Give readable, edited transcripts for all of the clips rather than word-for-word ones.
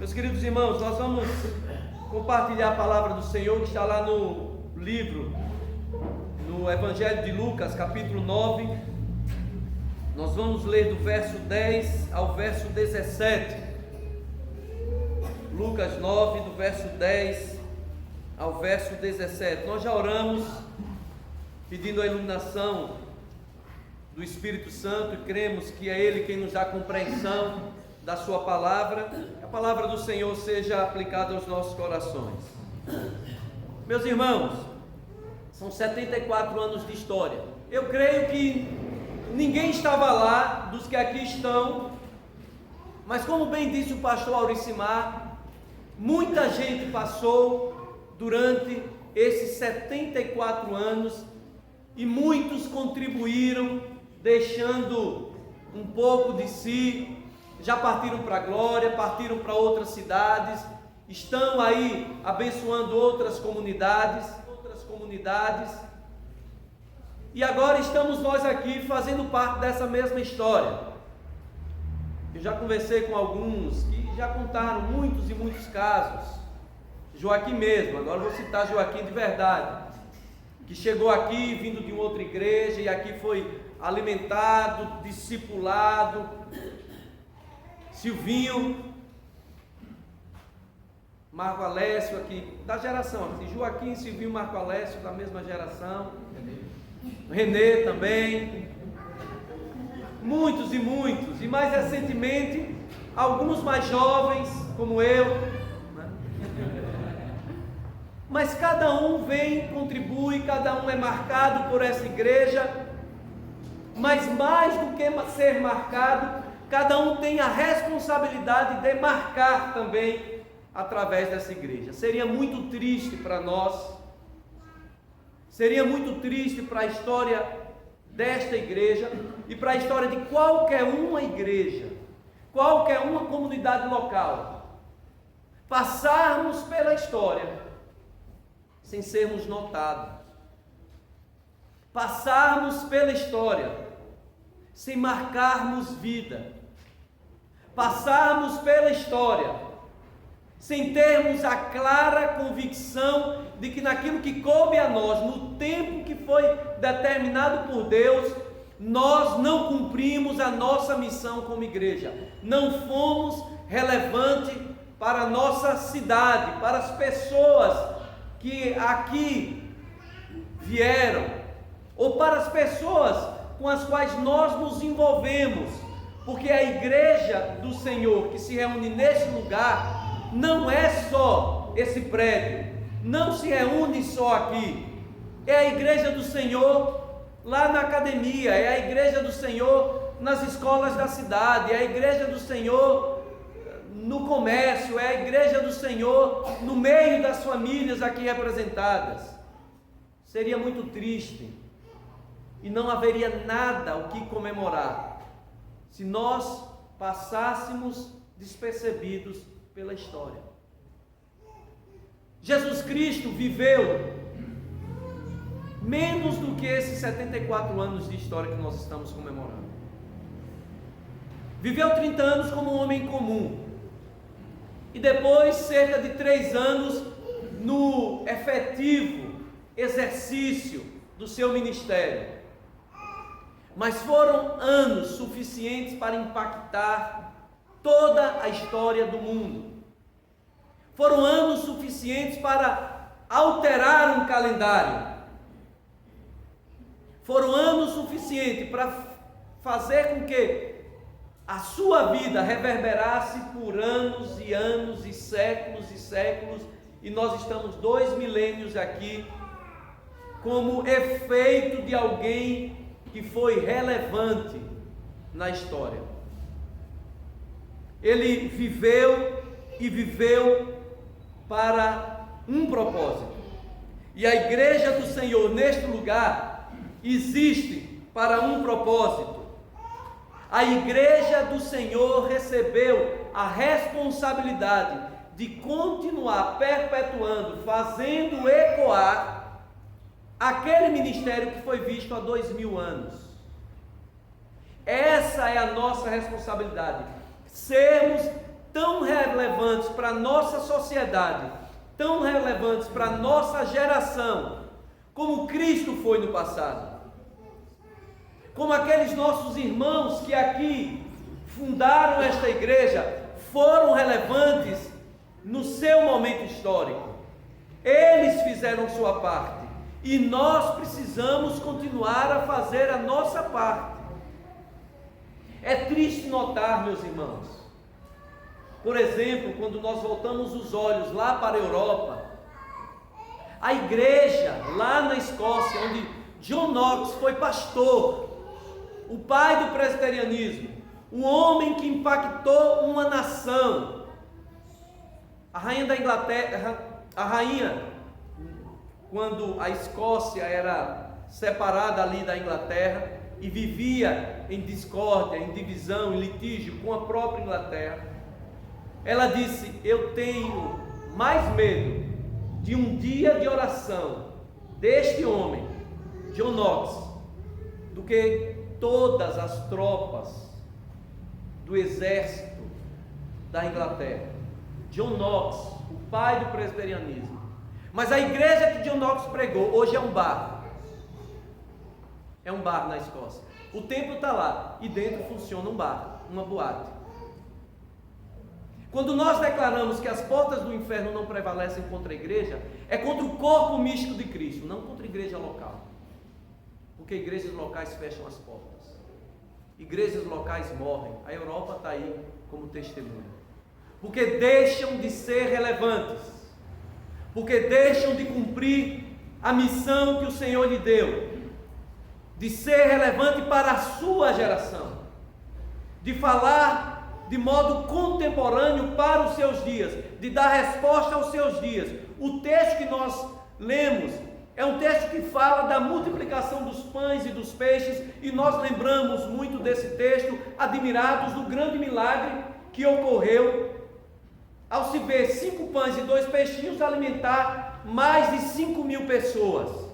Meus queridos irmãos, nós vamos compartilhar a palavra do Senhor que está lá no livro, no Evangelho de Lucas, capítulo 9. Nós vamos ler do verso 10 ao verso 17. Lucas 9, do verso 10 ao verso 17. Nós já oramos pedindo a iluminação do Espírito Santo e cremos que é Ele quem nos dá compreensão da sua palavra, que a palavra do Senhor seja aplicada aos nossos corações. Meus irmãos, são 74 anos de história. Eu creio que ninguém estava lá dos que aqui estão, mas como bem disse o pastor Auricimar, muita gente passou durante esses 74 anos e muitos contribuíram, deixando um pouco de si. Já partiram para a glória, partiram para outras cidades, estão aí abençoando outras comunidades, e agora estamos nós aqui fazendo parte dessa mesma história. Eu já conversei com alguns que já contaram muitos e muitos casos. Joaquim mesmo, agora vou citar Joaquim de verdade, que chegou aqui vindo de outra igreja e aqui foi alimentado, discipulado. Silvinho, Marco Alessio aqui, da geração, assim, Joaquim, Silvinho, Marco Alessio, da mesma geração, Renê também, muitos, e mais recentemente, alguns mais jovens, como eu, né? Mas cada um vem, contribui, cada um é marcado por essa igreja, mas mais do que ser marcado, cada um tem a responsabilidade de marcar também através dessa igreja. Seria muito triste para nós, seria muito triste para a história desta igreja e para a história de qualquer uma igreja, qualquer uma comunidade local, passarmos pela história sem sermos notados, passarmos pela história sem marcarmos vida, passarmos pela história sem termos a clara convicção de que naquilo que coube a nós, no tempo que foi determinado por Deus, nós não cumprimos a nossa missão como igreja, não fomos relevantes para a nossa cidade, para as pessoas que aqui vieram, ou para as pessoas com as quais nós nos envolvemos, porque a igreja do Senhor que se reúne neste lugar não é só esse prédio, não se reúne só aqui, é a igreja do Senhor lá na academia, é a igreja do Senhor nas escolas da cidade, é a igreja do Senhor no comércio, é a igreja do Senhor no meio das famílias aqui representadas. Seria muito triste e não haveria nada o que comemorar se nós passássemos despercebidos pela história. Jesus Cristo viveu menos do que esses 74 anos de história que nós estamos comemorando. Viveu 30 anos como um homem comum e depois cerca de 3 anos no efetivo exercício do seu ministério. Mas foram anos suficientes para impactar toda a história do mundo. Foram anos suficientes para alterar um calendário. Foram anos suficientes para fazer com que a sua vida reverberasse por anos e anos e séculos, e nós estamos 2 milênios aqui como efeito de alguém que foi relevante na história. Ele viveu e viveu para um propósito. E a igreja do Senhor neste lugar existe para um propósito. A igreja do Senhor recebeu a responsabilidade de continuar perpetuando, fazendo ecoar aquele ministério que foi visto há 2000 anos. Essa é a nossa responsabilidade, sermos tão relevantes para a nossa sociedade, tão relevantes para a nossa geração, como Cristo foi no passado. Como aqueles nossos irmãos que aqui fundaram esta igreja foram relevantes no seu momento histórico. Eles fizeram sua parte e nós precisamos continuar a fazer a nossa parte. É triste notar, meus irmãos, por exemplo, quando nós voltamos os olhos lá para a Europa, a igreja lá na Escócia, onde John Knox foi pastor, o pai do presbiterianismo, um homem que impactou uma nação, a rainha da Inglaterra, quando a Escócia era separada ali da Inglaterra e vivia em discórdia, em divisão, em litígio com a própria Inglaterra, ela disse: eu tenho mais medo de um dia de oração deste homem, John Knox, do que todas as tropas do exército da Inglaterra. John Knox, o pai do presbiterianismo. Mas a igreja que John Knox pregou hoje é um bar. É um bar na Escócia. O templo está lá e dentro funciona um bar, uma boate. Quando nós declaramos que as portas do inferno não prevalecem contra a igreja, é contra o corpo místico de Cristo, não contra a igreja local. Porque igrejas locais fecham as portas. Igrejas locais morrem. A Europa está aí como testemunha. Porque deixam de ser relevantes. Porque deixam de cumprir a missão que o Senhor lhe deu. De ser relevante para a sua geração. De falar de modo contemporâneo para os seus dias. De dar resposta aos seus dias. O texto que nós lemos é um texto que fala da multiplicação dos pães e dos peixes, e nós lembramos muito desse texto, admirados do grande milagre que ocorreu ao se ver 5 pães e 2 peixinhos alimentar mais de 5.000 pessoas.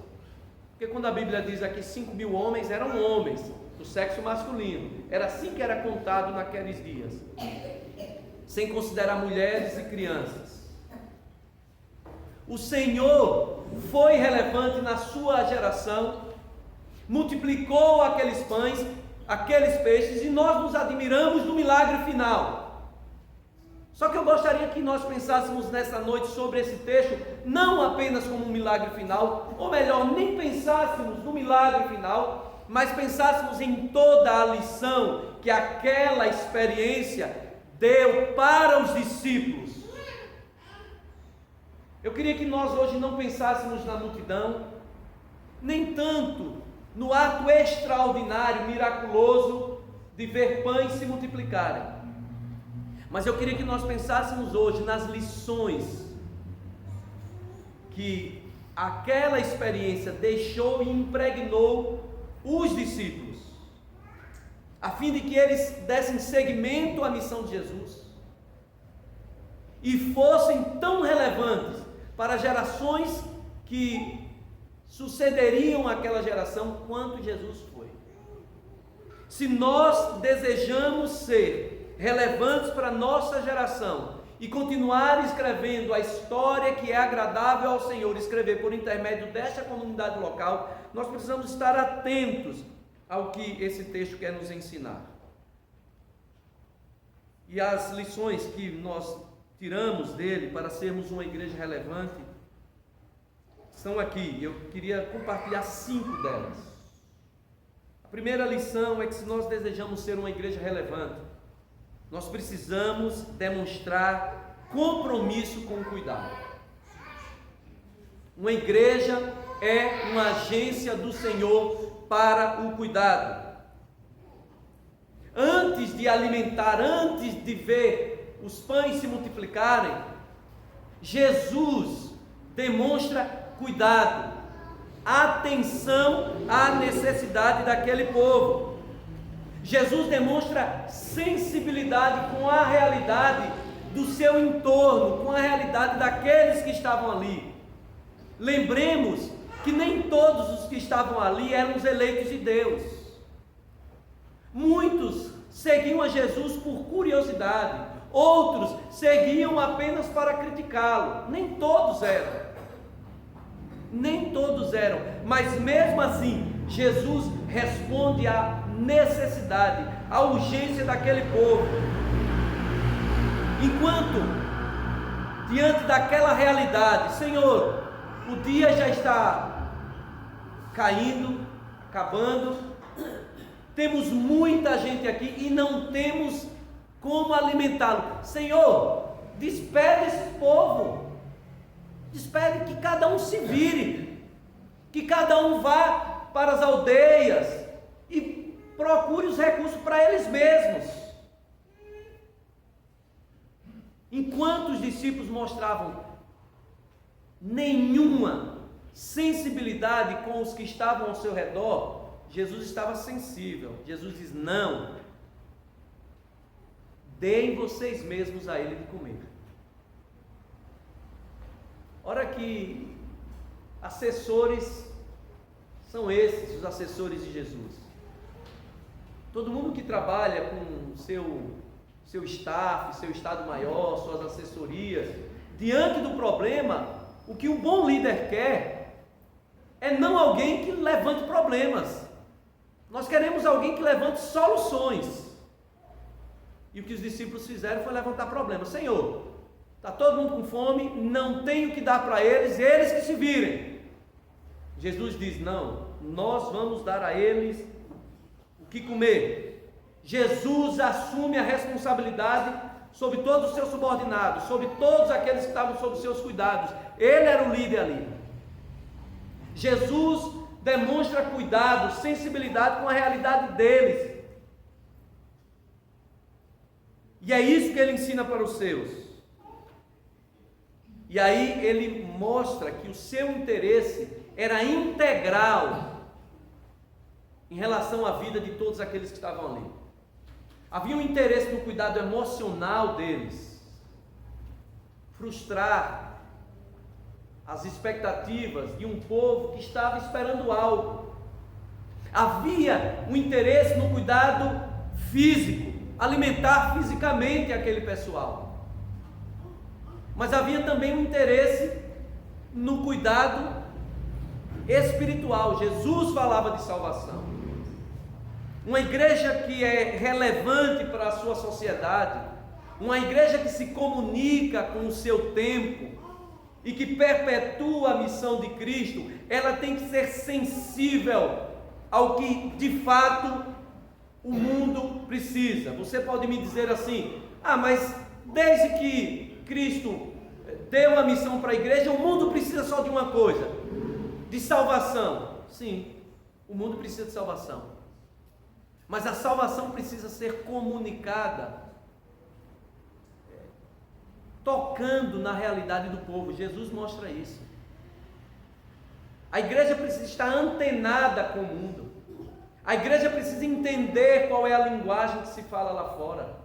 Porque quando a Bíblia diz aqui 5.000 homens, eram homens do sexo masculino, era assim que era contado naqueles dias, sem considerar mulheres e crianças. O Senhor foi relevante na sua geração, multiplicou aqueles pães, aqueles peixes, e nós nos admiramos do milagre final. Só que eu gostaria que nós pensássemos nessa noite sobre esse texto, não apenas como um milagre final, ou melhor, nem pensássemos no milagre final, mas pensássemos em toda a lição que aquela experiência deu para os discípulos. Eu queria que nós hoje não pensássemos na multidão, nem tanto no ato extraordinário, miraculoso de ver pães se multiplicarem, mas eu queria que nós pensássemos hoje nas lições que aquela experiência deixou e impregnou os discípulos, a fim de que eles dessem seguimento à missão de Jesus e fossem tão relevantes para gerações que sucederiam aquela geração quanto Jesus foi. Se nós desejamos ser relevantes para a nossa geração e continuar escrevendo a história que é agradável ao Senhor, escrever por intermédio desta comunidade local, nós precisamos estar atentos ao que esse texto quer nos ensinar. E as lições que nós tiramos dele para sermos uma igreja relevante estão aqui. Eu queria compartilhar 5 delas. A primeira lição é que se nós desejamos ser uma igreja relevante, nós precisamos demonstrar compromisso com o cuidado. Uma igreja é uma agência do Senhor para o cuidado. Antes de alimentar, antes de ver os pães se multiplicarem, Jesus demonstra cuidado, atenção à necessidade daquele povo. Jesus demonstra sensibilidade com a realidade do seu entorno, com a realidade daqueles que estavam ali. Lembremos que nem todos os que estavam ali eram os eleitos de Deus. Muitos seguiam a Jesus por curiosidade, outros seguiam apenas para criticá-lo. Nem todos eram, mas mesmo assim, Jesus responde à necessidade, à urgência daquele povo. Enquanto, diante daquela realidade, Senhor, o dia já está caindo, acabando, temos muita gente aqui e não temos como alimentá-lo. Senhor, despede esse povo, despede, que cada um se vire, que cada um vá para as aldeias e procure os recursos para eles mesmos. Enquanto os discípulos mostravam nenhuma sensibilidade com os que estavam ao seu redor, Jesus estava sensível. Jesus diz: não, deem vocês mesmos a ele de comer. Ora, que assessores são esses, os assessores de Jesus? Todo mundo que trabalha com seu staff, seu estado maior, suas assessorias, diante do problema, o que um bom líder quer é não alguém que levante problemas. Nós queremos alguém que levante soluções. E o que os discípulos fizeram foi levantar problemas. Senhor, está todo mundo com fome, não tem o que dar para eles que se virem. Jesus diz: não, nós vamos dar a eles o que comer. Jesus assume a responsabilidade sobre todos os seus subordinados, sobre todos aqueles que estavam sob seus cuidados. Ele era o líder ali. Jesus demonstra cuidado, sensibilidade com a realidade deles. E é isso que ele ensina para os seus. E aí ele mostra que o seu interesse era integral em relação à vida de todos aqueles que estavam ali. Havia um interesse no cuidado emocional deles, frustrar as expectativas de um povo que estava esperando algo. Havia um interesse no cuidado físico, alimentar fisicamente aquele pessoal. Mas havia também um interesse no cuidado espiritual. Jesus falava de salvação. Uma igreja que é relevante para a sua sociedade, uma igreja que se comunica com o seu tempo e que perpetua a missão de Cristo, ela tem que ser sensível ao que de fato o mundo precisa. Você pode me dizer assim: mas desde que Cristo deu a missão para a igreja, o mundo precisa só de uma coisa, de salvação. Sim, o mundo precisa de salvação. Mas a salvação precisa ser comunicada, tocando na realidade do povo. Jesus mostra isso. A igreja precisa estar antenada com o mundo. A igreja precisa entender qual é a linguagem que se fala lá fora.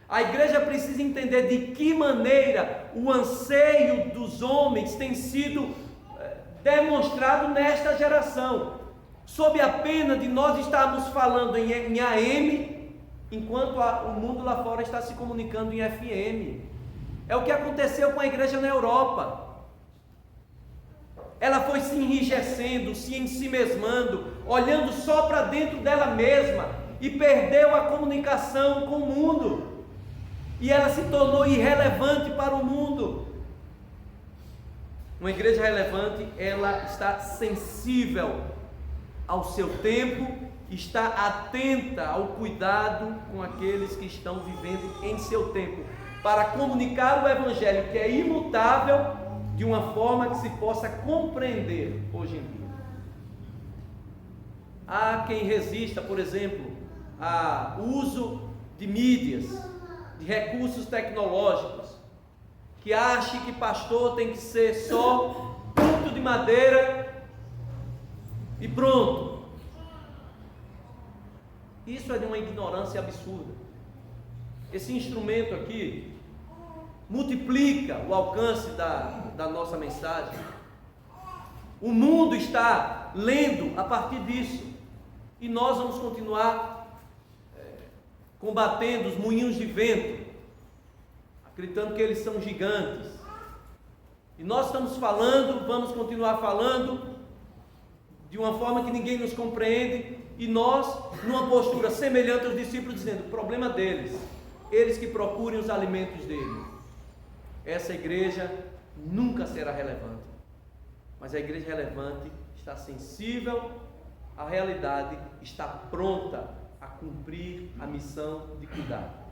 A igreja precisa entender de que maneira o anseio dos homens tem sido demonstrado nesta geração, sob a pena de nós estarmos falando em AM, enquanto o mundo lá fora está se comunicando em FM. É o que aconteceu com a igreja na Europa. Ela foi se enrijecendo, se ensimesmando, olhando só para dentro dela mesma, e perdeu a comunicação com o mundo, e ela se tornou irrelevante para o mundo. Uma igreja relevante, ela está sensível ao seu tempo, está atenta ao cuidado com aqueles que estão vivendo em seu tempo, para comunicar o evangelho, que é imutável, de uma forma que se possa compreender hoje em dia. Há quem resista, por exemplo, ao uso de mídias, de recursos tecnológicos, que ache que pastor tem que ser só ponto de madeira e pronto. Isso é de uma ignorância absurda. Esse instrumento aqui multiplica o alcance da nossa mensagem. O mundo está lendo a partir disso, e nós vamos continuar combatendo os moinhos de vento acreditando que eles são gigantes. E nós estamos falando, vamos continuar falando, de uma forma que ninguém nos compreende, e nós, numa postura semelhante aos discípulos, dizendo: o problema deles, eles que procurem os alimentos deles. Essa igreja nunca será relevante, mas a igreja relevante está sensível à realidade, está pronta a cumprir a missão de cuidar.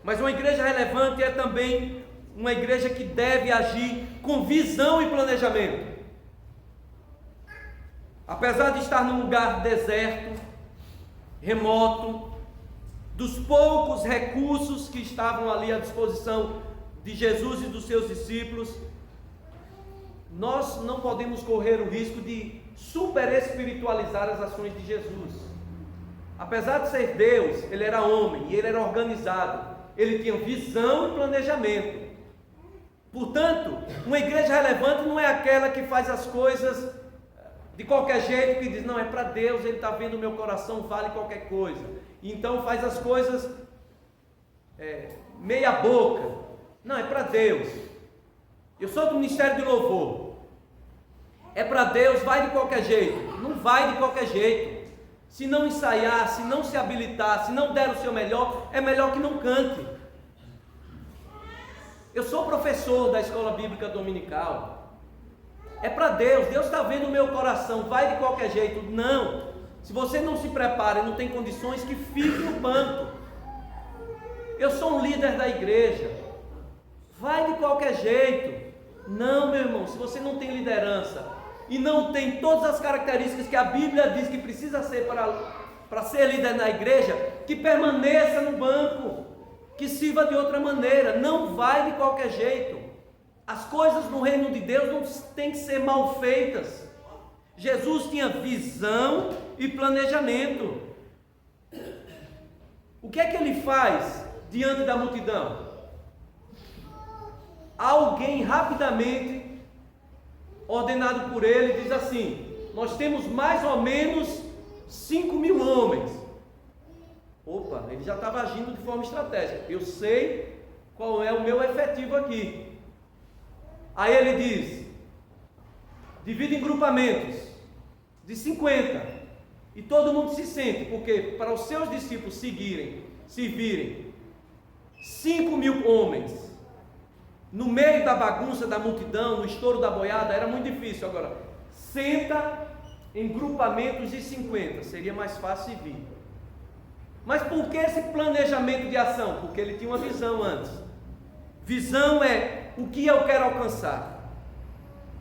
Mas uma igreja relevante é também uma igreja que deve agir com visão e planejamento. Apesar de estar num lugar deserto, remoto, dos poucos recursos que estavam ali à disposição de Jesus e dos seus discípulos, nós não podemos correr o risco de super espiritualizar as ações de Jesus. Apesar de ser Deus, ele era homem e ele era organizado, ele tinha visão e planejamento. Portanto, uma igreja relevante não é aquela que faz as coisas de qualquer jeito, que diz: não, é para Deus, ele está vendo o meu coração, vale qualquer coisa. Então faz as coisas meia boca. Não, é para Deus. Eu sou do Ministério de Louvor. É para Deus, vai de qualquer jeito. Não vai de qualquer jeito. Se não ensaiar, se não se habilitar, se não der o seu melhor, é melhor que não cante. Eu sou professor da escola bíblica dominical. É para Deus, Deus está vendo o meu coração, vai de qualquer jeito. Não, se você não se prepara e não tem condições, que fique no banco. Eu sou um líder da igreja, vai de qualquer jeito. Não, meu irmão, se você não tem liderança e não tem todas as características que a Bíblia diz que precisa ser para ser líder na igreja, que permaneça no banco, que sirva de outra maneira. Não vai de qualquer jeito. As coisas no reino de Deus não têm que ser mal feitas. Jesus tinha visão e planejamento. O que é que ele faz diante da multidão? Alguém rapidamente, ordenado por ele, diz assim: nós temos mais ou menos 5.000 homens. Opa, ele já estava agindo de forma estratégica. Eu sei qual é o meu efetivo aqui. Aí ele diz: divide em grupamentos de 50, e todo mundo se sente, porque para os seus discípulos servirem 5.000 homens no meio da bagunça da multidão, no estouro da boiada, era muito difícil. Agora, senta em grupamentos de 50, seria mais fácil servir. Mas por que esse planejamento de ação? Porque ele tinha uma visão antes. Visão é o que eu quero alcançar.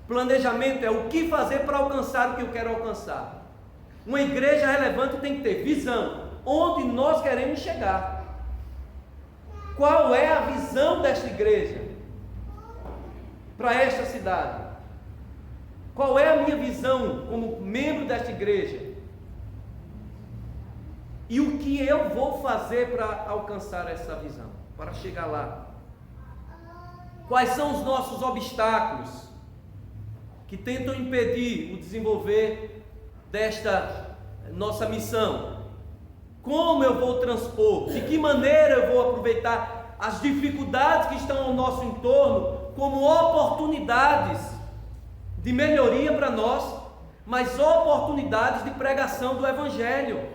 Planejamento é o que fazer para alcançar o que eu quero alcançar. Uma igreja relevante tem que ter visão, onde nós queremos chegar. Qual é a visão desta igreja para esta cidade? Qual é a minha visão como membro desta igreja? E o que eu vou fazer para alcançar essa visão, para chegar lá? Quais são os nossos obstáculos que tentam impedir o desenvolver desta nossa missão? Como eu vou transpor? De que maneira eu vou aproveitar as dificuldades que estão ao nosso entorno como oportunidades de melhoria para nós, mas oportunidades de pregação do Evangelho?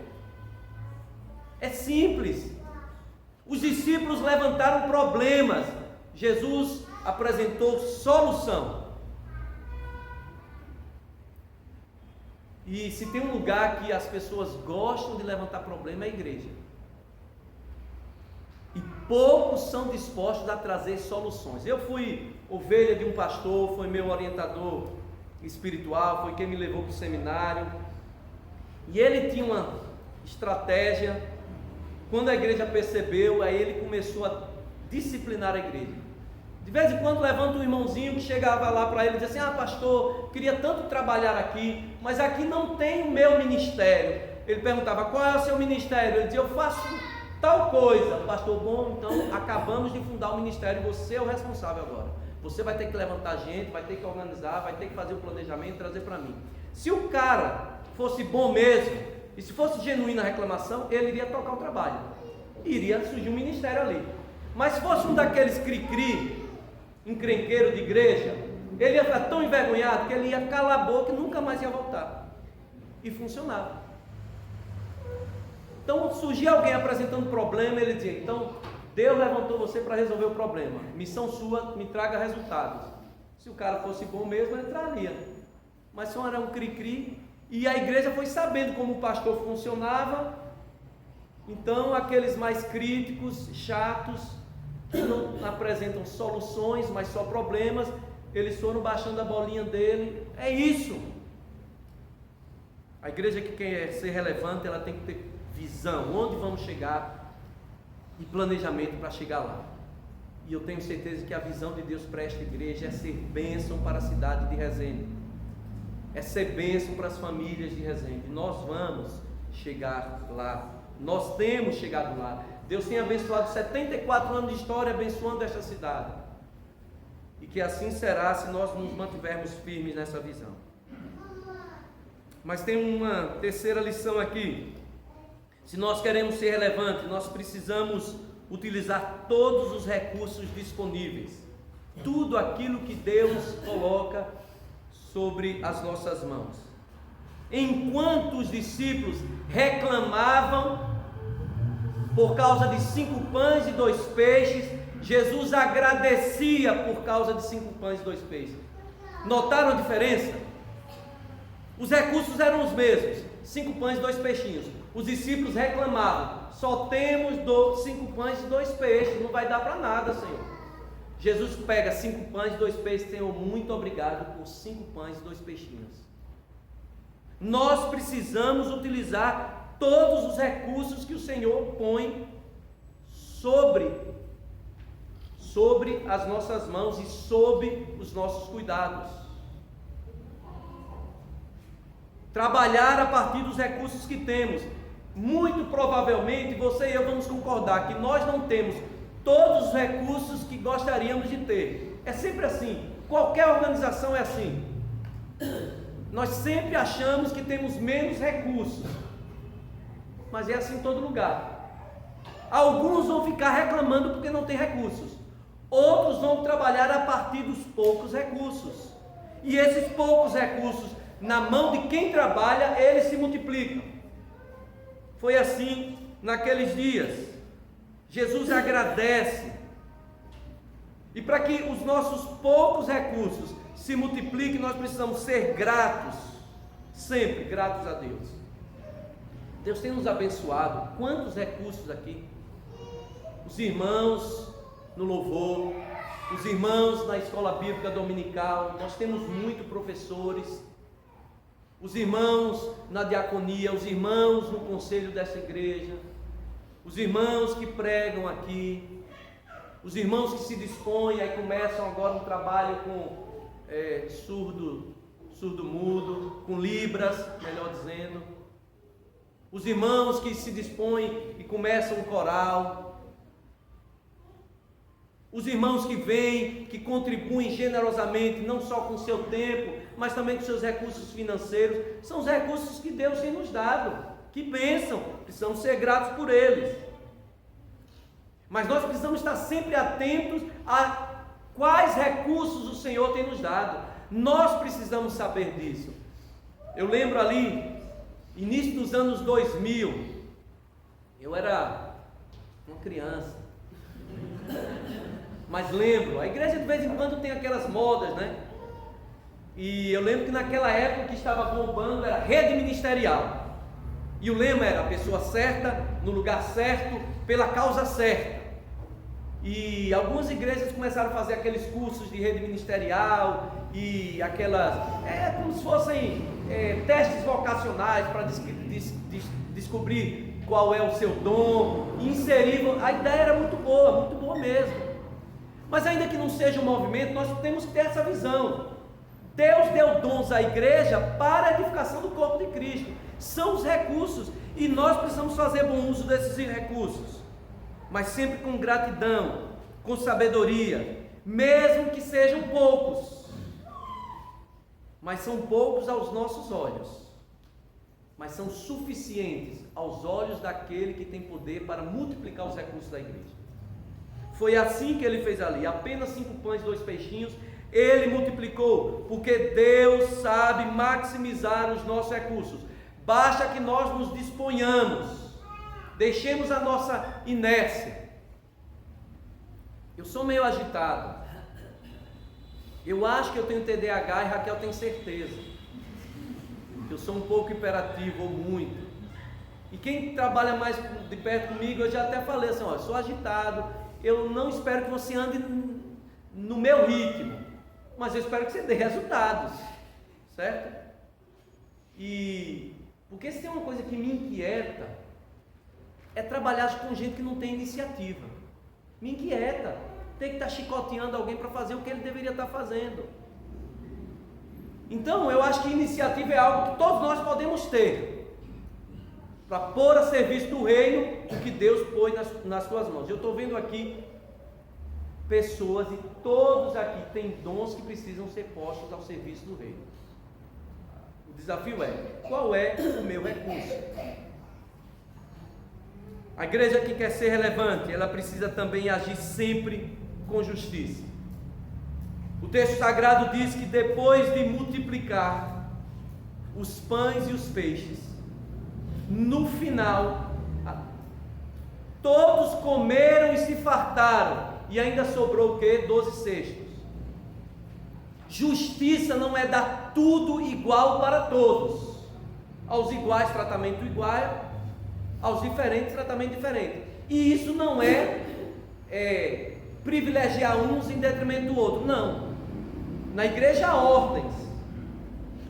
É simples. Os discípulos levantaram problemas, Jesus apresentou solução. E se tem um lugar que as pessoas gostam de levantar problema, é a igreja. E poucos são dispostos a trazer soluções. Eu fui ovelha de um pastor, foi meu orientador espiritual, foi quem me levou para o seminário. E ele tinha uma estratégia. Quando a igreja percebeu, aí ele começou a disciplinar a igreja. De vez em quando levanta um irmãozinho que chegava lá para ele e dizia assim: pastor, queria tanto trabalhar aqui, mas aqui não tem o meu ministério. Ele perguntava: qual é o seu ministério? Ele dizia: eu faço tal coisa. Pastor, bom, então acabamos de fundar o ministério, você é o responsável agora. Você vai ter que levantar gente, vai ter que organizar, vai ter que fazer o planejamento e trazer para mim. Se o cara fosse bom mesmo, e se fosse genuína a reclamação, ele iria tocar o trabalho, iria surgir um ministério ali. Mas se fosse um daqueles cri-cri, encrenqueiro de igreja, ele ia ficar tão envergonhado que ele ia calar a boca e nunca mais ia voltar. E funcionava. Então surgia alguém apresentando problema, ele dizia: então Deus levantou você para resolver o problema, missão sua, me traga resultados. Se o cara fosse bom mesmo, ele entraria. Mas só era um cri-cri. E a igreja foi sabendo como o pastor funcionava. Então aqueles mais críticos, chatos, que não apresentam soluções, mas só problemas, eles foram baixando a bolinha dele. É isso. A igreja que quer ser relevante, ela tem que ter visão, onde vamos chegar, e planejamento para chegar lá. E eu tenho certeza que a visão de Deus para esta igreja é ser bênção para a cidade de Resende, é ser bênção para as famílias de Resende. Nós vamos chegar lá, nós temos chegado lá. Deus tem abençoado 74 anos de história, abençoando esta cidade, e que assim será se nós nos mantivermos firmes nessa visão. Mas tem uma terceira lição aqui. Se nós queremos ser relevantes, nós precisamos utilizar todos os recursos disponíveis, tudo aquilo que Deus coloca sobre as nossas mãos. Enquanto os discípulos reclamavam por causa de 5 pães e 2 peixes, Jesus agradecia por causa de 5 pães e 2 peixes. Notaram a diferença? Os recursos eram os mesmos, 5 pães e 2 peixinhos. Os discípulos reclamavam: só temos 5 pães e 2 peixes, não vai dar para nada, Senhor. Jesus pega 5 pães e 2 peixes: Senhor, muito obrigado por 5 pães e 2 peixinhos. Nós precisamos utilizar todos os recursos que o Senhor põe sobre as nossas mãos e sob os nossos cuidados. Trabalhar a partir dos recursos que temos. Muito provavelmente você e eu vamos concordar que nós não temos todos os recursos que gostaríamos de ter. É sempre assim, qualquer organização é assim. Nós sempre achamos que temos menos recursos, mas é assim em todo lugar. Alguns vão ficar reclamando porque não tem recursos, outros vão trabalhar a partir dos poucos recursos, e esses poucos recursos na mão de quem trabalha, eles se multiplicam. Foi assim naqueles dias. Jesus agradece, e para que os nossos poucos recursos se multipliquem, nós precisamos ser gratos, sempre gratos a Deus. Deus tem nos abençoado. Quantos recursos aqui? Os irmãos no louvor, os irmãos na escola bíblica dominical, nós temos muitos professores, os irmãos na diaconia, os irmãos no conselho dessa igreja, os irmãos que pregam aqui, os irmãos que se dispõem, aí começam agora um trabalho com surdo-mudo, com libras, melhor dizendo, os irmãos que se dispõem e começam um coral, os irmãos que vêm, que contribuem generosamente, não só com o seu tempo, mas também com seus recursos financeiros. São os recursos que Deus tem nos dado. Que bênção! Precisamos ser gratos por eles. Mas nós precisamos estar sempre atentos a quais recursos o Senhor tem nos dado. Nós precisamos saber disso. Eu lembro ali, início dos anos 2000, eu era uma criança, mas lembro, a igreja de vez em quando tem aquelas modas, né? E eu lembro que naquela época o que estava bombando era rede ministerial, e o lema era: a pessoa certa, no lugar certo, pela causa certa. E algumas igrejas começaram a fazer aqueles cursos de rede ministerial e aquelas, como se fossem testes vocacionais para descobrir qual é o seu dom, e inserir. A ideia era muito boa mesmo. Mas ainda que não seja um movimento, nós temos que ter essa visão. Deus deu dons à igreja para a edificação do corpo de Cristo. São os recursos, e nós precisamos fazer bom uso desses recursos, mas sempre com gratidão, com sabedoria, mesmo que sejam poucos. Mas são poucos aos nossos olhos, mas são suficientes aos olhos daquele que tem poder para multiplicar os recursos da igreja. Foi assim que ele fez ali, apenas 5 pães e 2 peixinhos, ele multiplicou, porque Deus sabe maximizar os nossos recursos. Basta que nós nos disponhamos, deixemos a nossa inércia. Eu sou meio agitado, eu acho que eu tenho TDAH e Raquel tem certeza. Eu sou um pouco hiperativo ou muito. E quem trabalha mais de perto comigo, eu já até falei assim, eu sou agitado, eu não espero que você ande no meu ritmo, mas eu espero que você dê resultados, certo? E porque se tem uma coisa que me inquieta, é trabalhar com gente que não tem iniciativa. Me inquieta, ter que estar chicoteando alguém para fazer o que ele deveria estar fazendo. Então eu acho que iniciativa é algo que todos nós podemos ter, para pôr a serviço do reino o que Deus pôs nas suas mãos. Eu estou vendo aqui pessoas, e todos aqui têm dons que precisam ser postos ao serviço do reino. O desafio é, qual é o meu recurso? A igreja que quer ser relevante, ela precisa também agir sempre com justiça. O texto sagrado diz que depois de multiplicar os pães e os peixes, no final, todos comeram e se fartaram, e ainda sobrou o quê? 12 cestos. Justiça não é dar tudo igual para todos. Aos iguais, tratamento igual, aos diferentes, tratamento diferente. E isso não é privilegiar uns em detrimento do outro, não. Na igreja há ordens.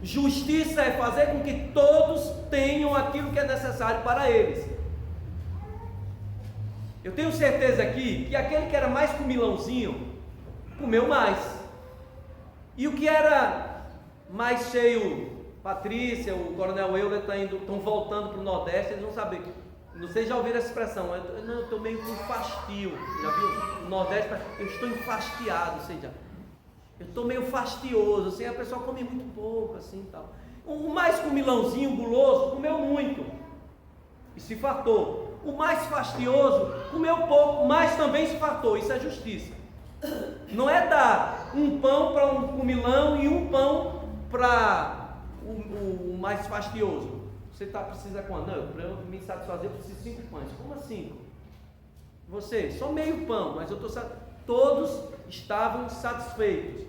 Justiça é fazer com que todos tenham aquilo que é necessário para eles. Eu tenho certeza aqui que aquele que era mais comilãozinho, comeu mais. E o que era mais cheio, Patrícia, o Coronel Euler estão voltando para o Nordeste, eles vão saber. Vocês já ouviram essa expressão? Eu estou meio com fastio. Já viu? No Nordeste, eu estou enfastiado, ou seja, eu estou meio fastioso, assim, a pessoa come muito pouco, assim, tal. O mais comilãozinho, guloso, comeu muito e se fartou. O mais fastioso comeu pouco, mas também se fartou. Isso é justiça. Não é dar um pão para um comilão e um pão para o mais fastioso. Você precisa quanto? Não, para eu me satisfazer eu preciso 5 pães. Como assim? Você, só meio pão, mas eu estou satisfeito. Todos estavam satisfeitos.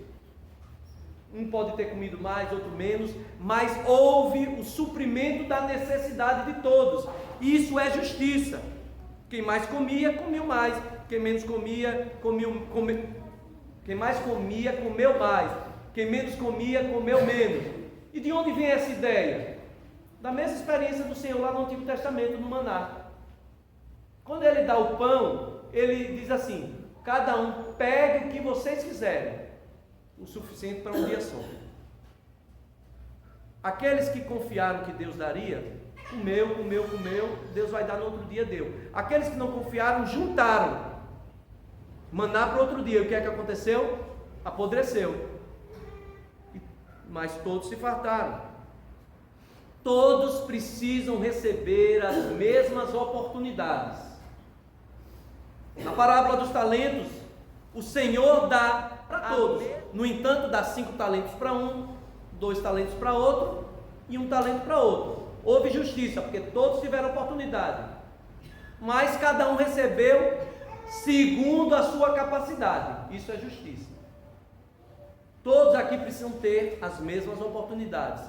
Um pode ter comido mais, outro menos, mas houve o suprimento da necessidade de todos. Isso é justiça. Quem mais comia, comeu mais. Quem menos comia, quem mais comia, comeu mais. Quem menos comia, comeu menos. E de onde vem essa ideia? Da mesma experiência do Senhor lá no Antigo Testamento, no Maná. Quando Ele dá o pão, Ele diz assim: cada um pegue o que vocês quiserem, o suficiente para um dia só. Aqueles que confiaram que Deus daria, comeu, Deus vai dar no outro dia, deu. Aqueles que não confiaram, juntaram maná para outro dia. O que é que aconteceu? Apodreceu. Mas todos se fartaram. Todos precisam receber as mesmas oportunidades. Na parábola dos talentos, o Senhor dá para todos. No entanto, dá 5 talentos para um, 2 talentos para outro e 1 talento para outro. Houve justiça, porque todos tiveram oportunidade. Mas cada um recebeu segundo a sua capacidade. Isso é justiça. Todos aqui precisam ter as mesmas oportunidades.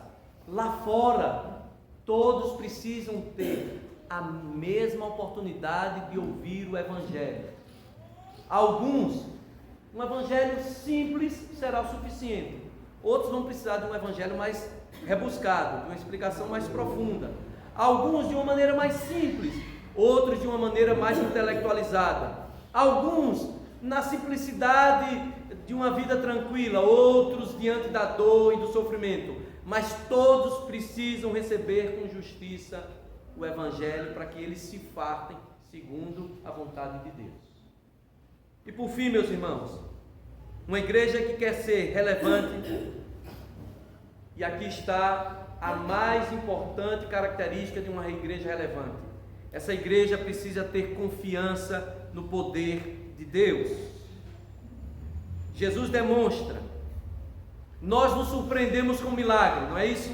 Lá fora, todos precisam ter a mesma oportunidade de ouvir o Evangelho. Alguns, um Evangelho simples será o suficiente. Outros vão precisar de um Evangelho mais rebuscado, de uma explicação mais profunda. Alguns de uma maneira mais simples, outros de uma maneira mais intelectualizada. Alguns na simplicidade de uma vida tranquila, outros diante da dor e do sofrimento. Mas todos precisam receber com justiça o Evangelho para que eles se fartem segundo a vontade de Deus. E por fim, meus irmãos, uma igreja que quer ser relevante, e aqui está a mais importante característica de uma igreja relevante. Essa igreja precisa ter confiança no poder de Deus. Jesus demonstra. Nós nos surpreendemos com o milagre, não é isso?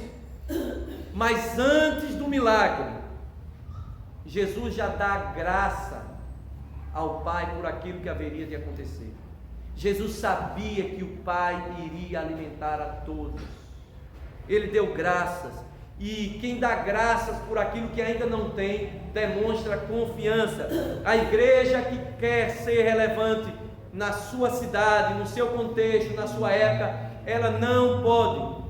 Mas antes do milagre, Jesus já dá graça ao Pai por aquilo que haveria de acontecer. Jesus sabia que o Pai iria alimentar a todos. Ele deu graças. E quem dá graças por aquilo que ainda não tem, demonstra confiança. A igreja que quer ser relevante na sua cidade, no seu contexto, na sua época, ela não pode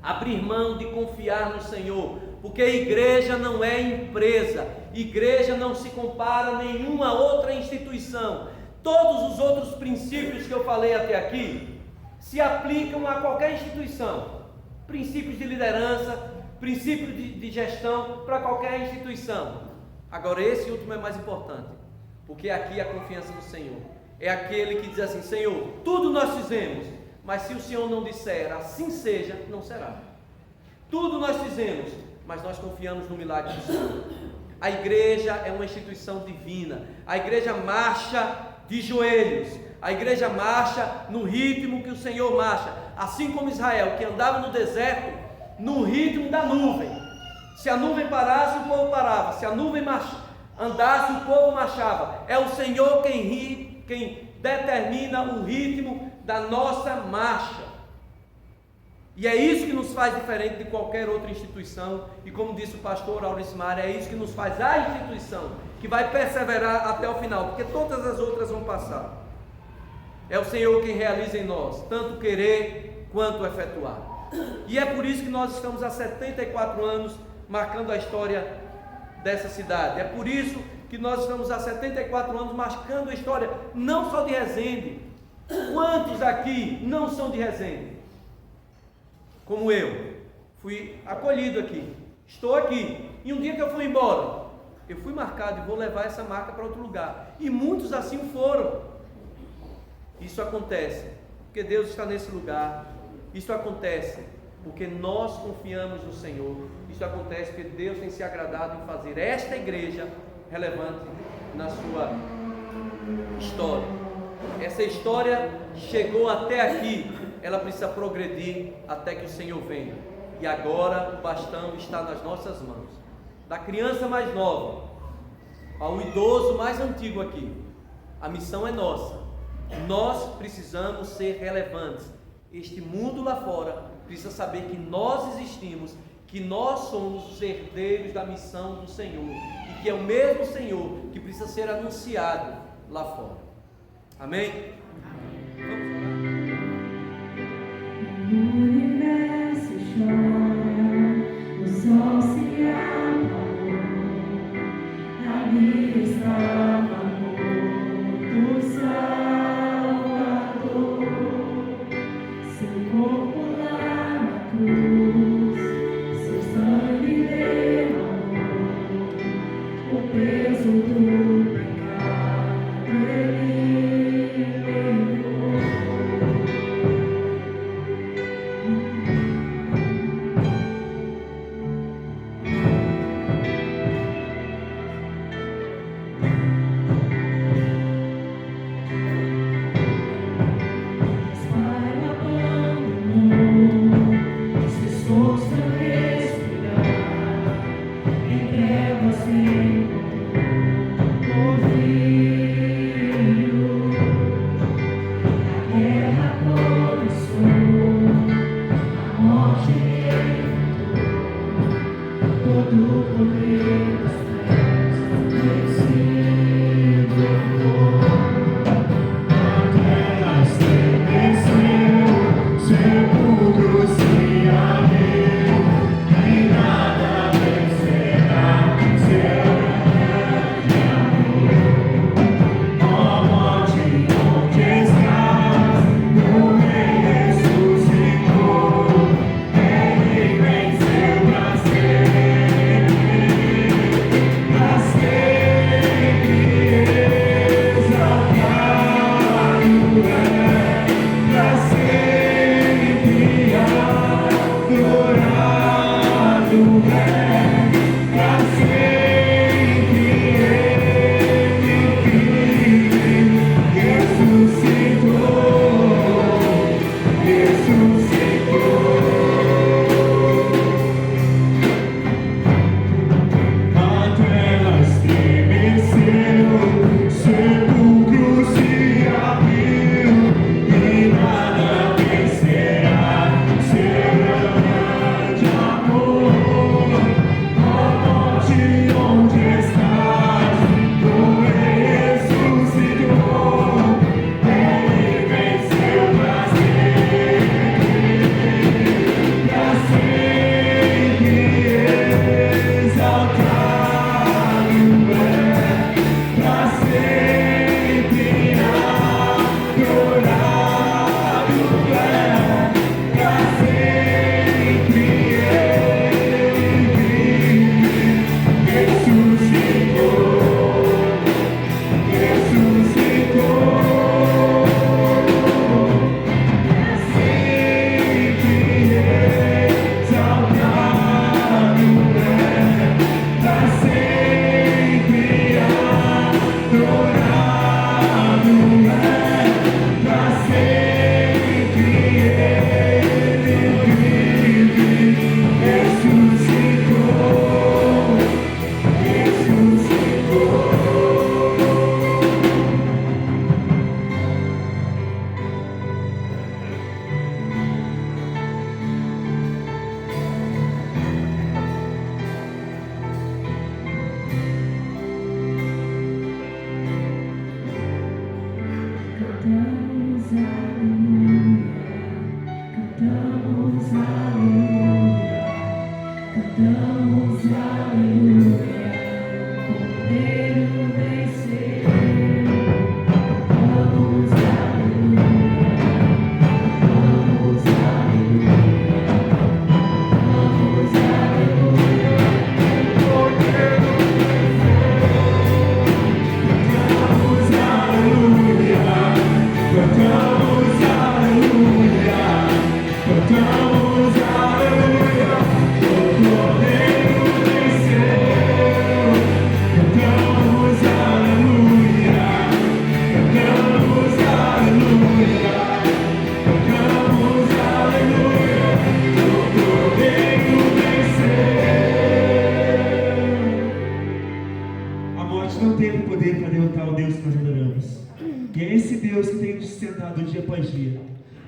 abrir mão de confiar no Senhor, porque a igreja não é empresa, igreja não se compara a nenhuma outra instituição. Todos os outros princípios que eu falei até aqui se aplicam a qualquer instituição, princípios de liderança, princípios de gestão para qualquer instituição. Agora esse último é mais importante, porque aqui a confiança no Senhor é aquele que diz assim: Senhor, tudo nós fizemos, mas se o Senhor não disser assim seja, não será. Tudo nós fizemos, mas nós confiamos no milagre do Senhor. A igreja é uma instituição divina. A igreja marcha de joelhos. A igreja marcha no ritmo que o Senhor marcha. Assim como Israel, que andava no deserto no ritmo da nuvem. Se a nuvem parasse, o povo parava. Se a nuvem andasse, o povo marchava. É o Senhor quem determina o ritmo da nossa marcha. E é isso que nos faz diferente de qualquer outra instituição. E como disse o pastor Aurismar, é isso que nos faz a instituição que vai perseverar até o final, porque todas as outras vão passar. É o Senhor quem realiza em nós, tanto querer quanto efetuar. E é por isso que nós estamos há 74 anos marcando a história dessa cidade. É por isso que nós estamos há 74 anos marcando a história, não só de Resende. Quantos aqui não são de Resende? Como eu, fui acolhido aqui, estou aqui, e um dia que eu fui embora, eu fui marcado e vou levar essa marca para outro lugar, e muitos assim foram. Isso acontece porque Deus está nesse lugar, isso acontece porque nós confiamos no Senhor, isso acontece porque Deus tem se agradado em fazer esta igreja relevante na sua história. Essa história chegou até aqui, ela precisa progredir até que o Senhor venha. E agora o bastão está nas nossas mãos, da criança mais nova ao idoso mais antigo aqui. A missão é nossa. Nós precisamos ser relevantes. Este mundo lá fora precisa saber que nós existimos, que nós somos os herdeiros da missão do Senhor, e que é o mesmo Senhor que precisa ser anunciado lá fora. Amém? O universo chora, o sol se apagou, ali estava morto o Salvador, seu corpo lá na cruz, seu sangue derramou, o peso do pecado ele levou.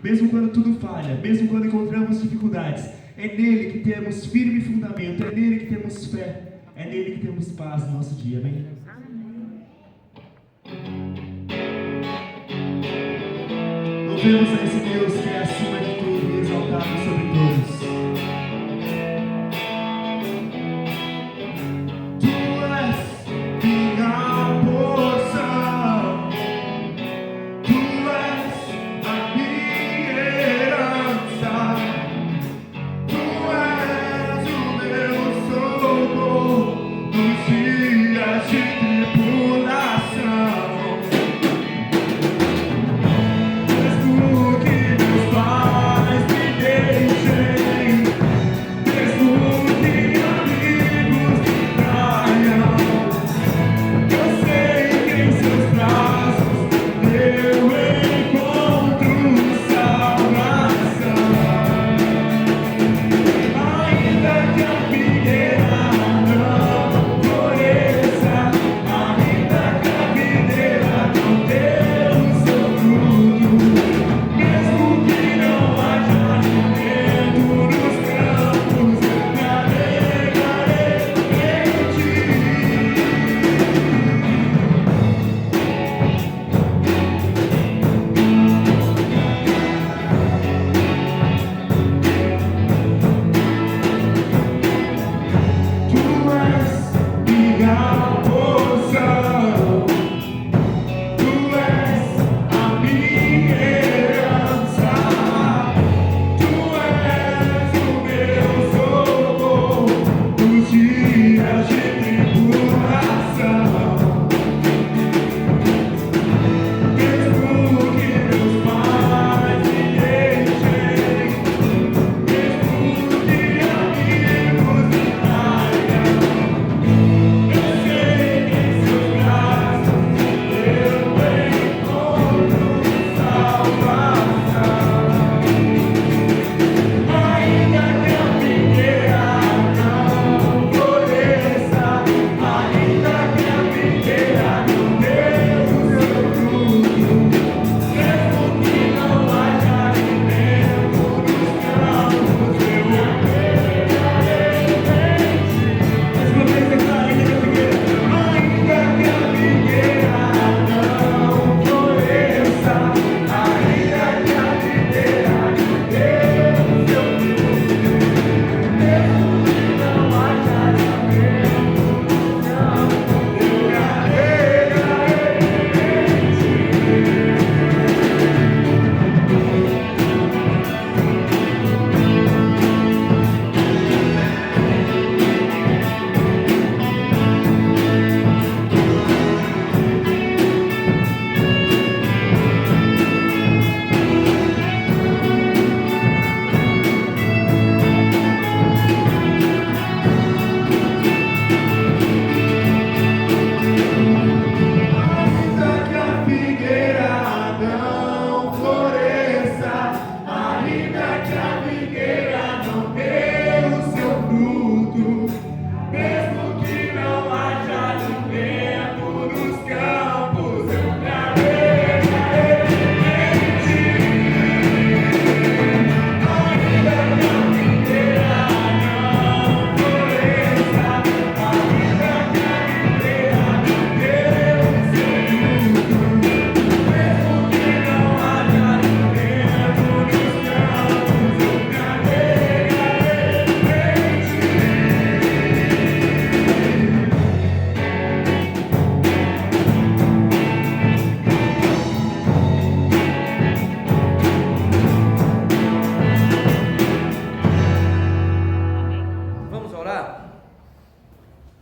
mesmo quando tudo falha, mesmo quando encontramos dificuldades, é nele que temos firme fundamento, é nele que temos fé, é nele que temos paz no nosso dia, amém? Louvemos a esse Deus que é acima de tudo e exaltado sobre todos. Tu és minha porção, tu és a minha herança, tu és o meu socorro nos dias de tribulação.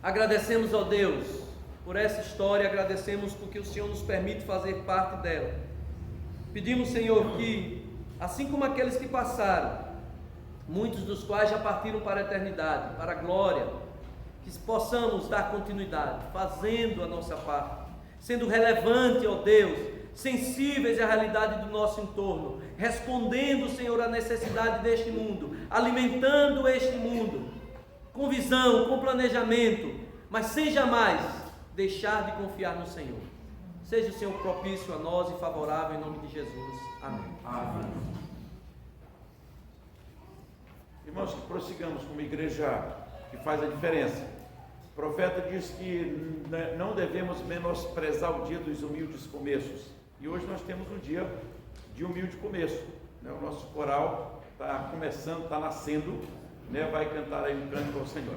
Agradecemos, ó Deus, por essa história, agradecemos porque o Senhor nos permite fazer parte dela. Pedimos, Senhor, que, assim como aqueles que passaram, muitos dos quais já partiram para a eternidade, para a glória, que possamos dar continuidade, fazendo a nossa parte, sendo relevante, ó Deus, sensíveis à realidade do nosso entorno, respondendo, Senhor, à necessidade deste mundo, alimentando este mundo, com visão, com planejamento, mas sem jamais deixar de confiar no Senhor. Seja o Senhor propício a nós e favorável em nome de Jesus. Amém. Amém. nós que prossigamos como igreja que faz a diferença. O profeta diz que não devemos menosprezar o dia dos humildes começos. E hoje nós temos um dia de humilde começo. O nosso coral está começando, está nascendo, vai cantar aí um cântico ao Senhor.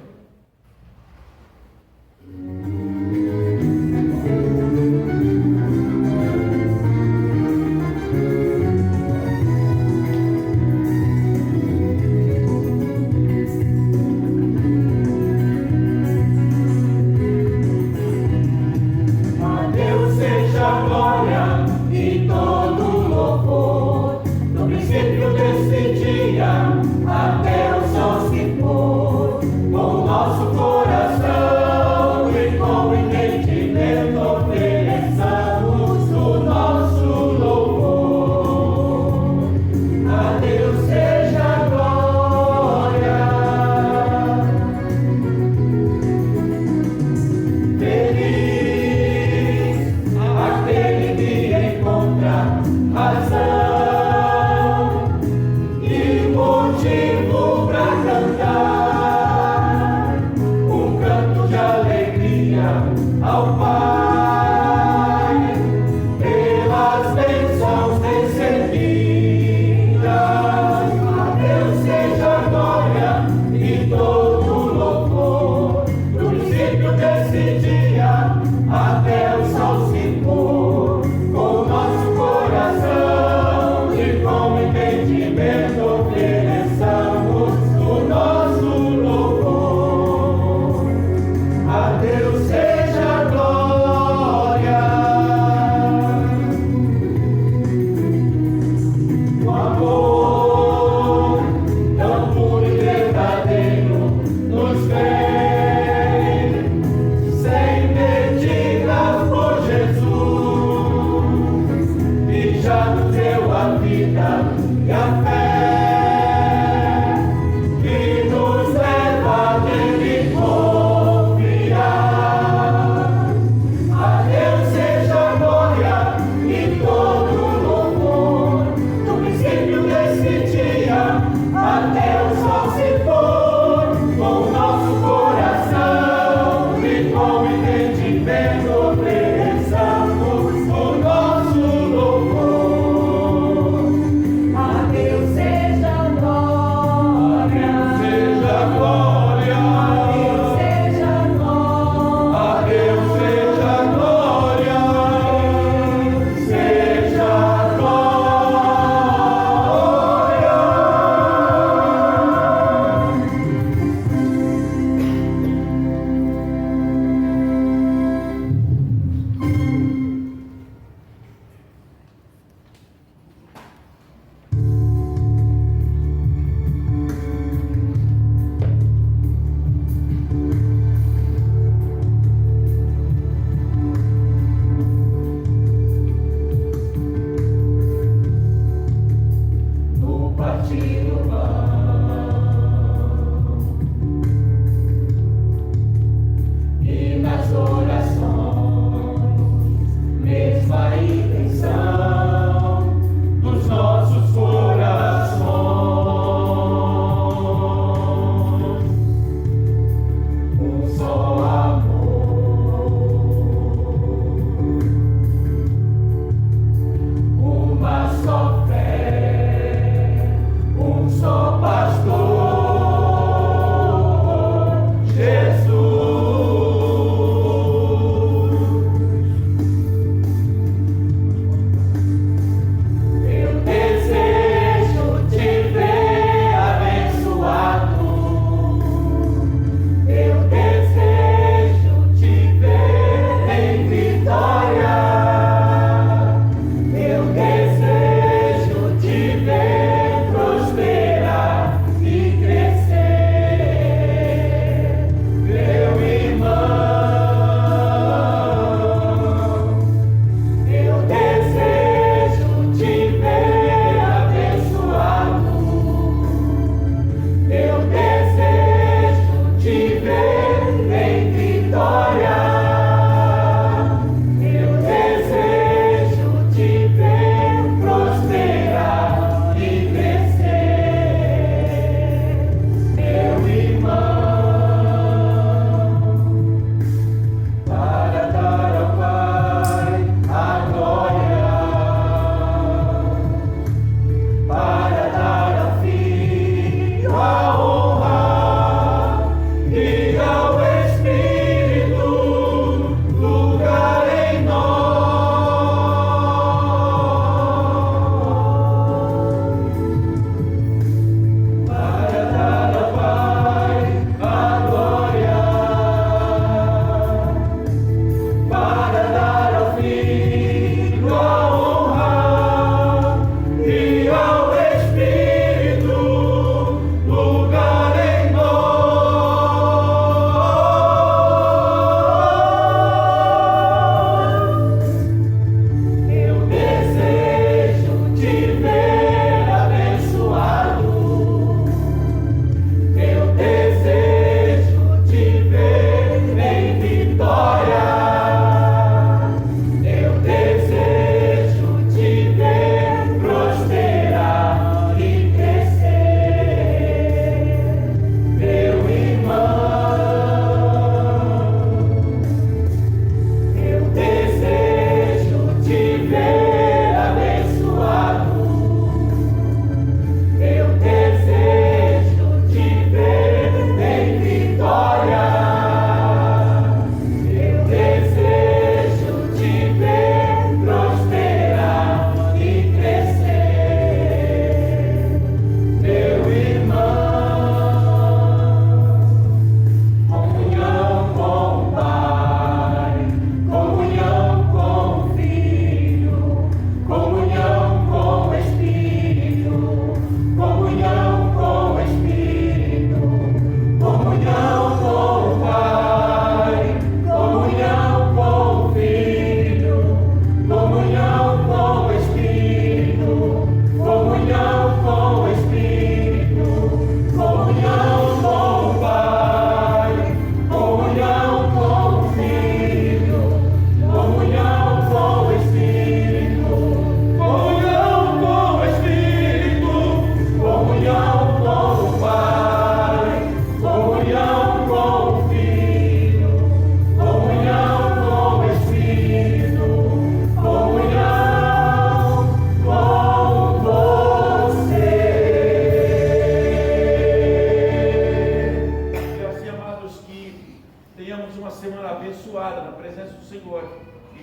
Nosso coração e com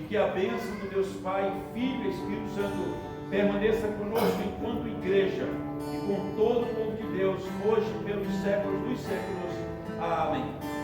que a bênção do Deus Pai, Filho e Espírito Santo permaneça conosco enquanto igreja e com todo o povo de Deus, hoje e pelos séculos dos séculos. Amém.